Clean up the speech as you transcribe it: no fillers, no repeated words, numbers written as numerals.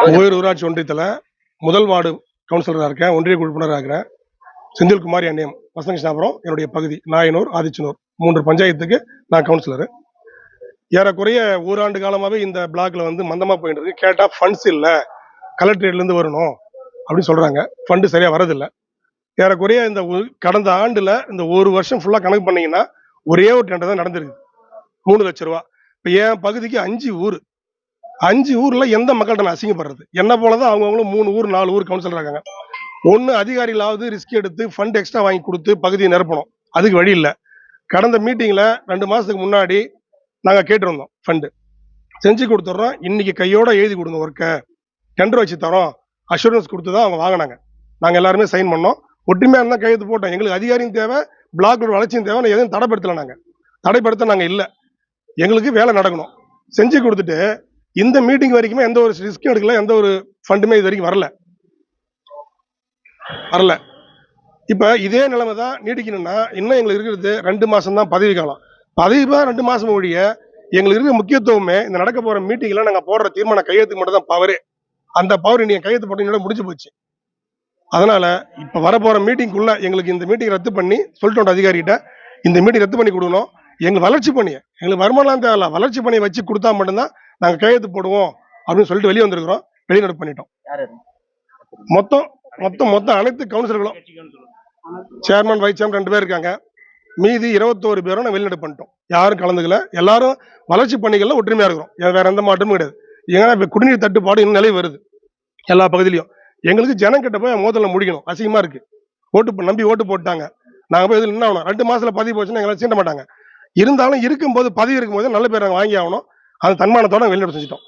ஓயூர் ஊராட்சி ஒன்றியத்தில் முதல் வார்டு கவுன்சிலராக இருக்கேன், ஒன்றிய உறுப்பினராக இருக்கிறேன். செந்தில்குமார் என் நேம், வசந்தகிருஷ்ணாபுரம் என்னுடைய பகுதி, நாயனூர், ஆதிச்சனூர் 3 பஞ்சாயத்துக்கு நான் கவுன்சிலரு. ஏறக்குறைய ஓராண்டு காலமாகவே இந்த பிளாக்ல மந்தமாக போயிட்டு இருக்கு. கேட்டால் ஃபண்ட்ஸ் இல்லை, கலெக்டரேட்லேருந்து வரணும் அப்படின்னு சொல்கிறாங்க. ஃபண்டு சரியாக வரதில்லை. ஏறக்குறைய இந்த கடந்த ஆண்டில் இந்த ஒரு வருஷம் ஃபுல்லாக கணக்கு பண்ணிங்கன்னா ஒரே ஒரு டெண்டர் தான் நடந்திருக்கு, 3 லட்ச ரூபா. இப்போ என் பகுதிக்கு 5 ஊர்ல எந்த மக்கள்கிட்ட நான் அசிங்கப்படுறது? என்ன போலதான் அவங்கவுங்களும் 3 ஊர் 4 ஊர் கவுன்சிலர் இருக்காங்க. ஒன்று அதிகாரிகளாவது ரிஸ்க் எடுத்து ஃபண்ட் எக்ஸ்ட்ரா வாங்கி கொடுத்து பகுதியை நிரப்பணும். அதுக்கு வழி இல்லை. கடந்த மீட்டிங்கில் 2 மாதத்துக்கு முன்னாடி நாங்கள் கேட்டிருந்தோம், ஃபண்டு செஞ்சு கொடுத்துட்றோம், இன்னைக்கு கையோட எழுதி கொடுங்க, ஒர்க்கை டெண்டர் வச்சு தரோம், அஷூரன்ஸ் கொடுத்து தான் அவங்க வாங்கினாங்க. நாங்கள் எல்லாருமே சைன் பண்ணோம், ஒற்றுமையாக இருந்தால் கையெழுத்து போட்டோம். எங்களுக்கு அதிகாரியும் தேவை, பிளாக்கோட வளர்ச்சியும் தேவை. எதுவும் தடைப்படுத்தலை. நாங்கள் இல்லை. எங்களுக்கு வேலை நடக்கணும். செஞ்சு கொடுத்துட்டு இந்த மீட்டிங் வரைக்குமே எந்த ஒரு ரிஸ்க்கும் எடுக்கல, எந்த ஒரு ஃபண்டுமே இது வரைக்கும் வரல. இப்போ இதே நிலைமை தான் நீடிக்கணும்னா இன்னும் எங்களுக்கு இருக்கிறது 2 மாதம் தான் பதவி காலம். பதவி 2 மாதம் ஒழிய எங்களுக்கு இருக்கிற முக்கியத்துவமே இந்த நடக்க போகிற மீட்டிங்கில் நாங்கள் போடுற தீர்மானம் கையெழுத்துக்கு மட்டும் தான் பவரே. அந்த பவர் நீங்கள் கையெழுத்து போட்டீங்களா முடிஞ்சு போச்சு. அதனால இப்போ வரப்போகிற மீட்டிங்குள்ள எங்களுக்கு இந்த மீட்டிங் ரத்து பண்ணி சொல்லிட்டோம் அதிகாரிகிட்ட, இந்த மீட்டிங் ரத்து பண்ணி கொடுக்கணும். எங்களுக்கு வளர்ச்சி பண்ணிய, எங்களுக்கு வருமானம் தேவையில்ல, வளர்ச்சி பண்ணி வச்சு கொடுத்தா மட்டும்தான் நாங்கள் கையெழுத்து போடுவோம் அப்படின்னு சொல்லிட்டு வெளியே வந்திருக்கிறோம். வெளிநடப்பு பண்ணிட்டோம். மொத்தம் அனைத்து கவுன்சிலர்களும், சேர்மன், வைஸ் சேர்மன் 2 பேர் இருக்காங்க. மீதி 21 பேரும் நான் வெளிநடப்பு பண்ணிட்டோம். யாரும் கலந்துக்கல. எல்லாரும் வளர்ச்சி பணிகள்ல ஒற்றுமையா இருக்கிறோம். வேற எந்த மாற்றமும் கிடையாது. ஏன்னா இப்ப குடிநீர் தட்டுப்பாடு இன்னும் நிலை வருது எல்லா பகுதியிலையும். எங்களுக்கு ஜனம் கிட்ட போய் மோதல முடிக்கணும். அசிங்கமா இருக்கு. நம்பி ஓட்டு போட்டாங்க. நாங்க போய் இதில் என்ன ஆகணும்? 2 மாசத்துல பதிவு போச்சுன்னா எங்களை சீண்ட மாட்டாங்க. இருந்தாலும் இருக்கும்போது பதவி இருக்கும்போது நல்ல பேர் நாங்கள் வாங்கி ஆகணும். அது தன்மானத்தோட வெளிநடப்பு செஞ்சிட்டோம்.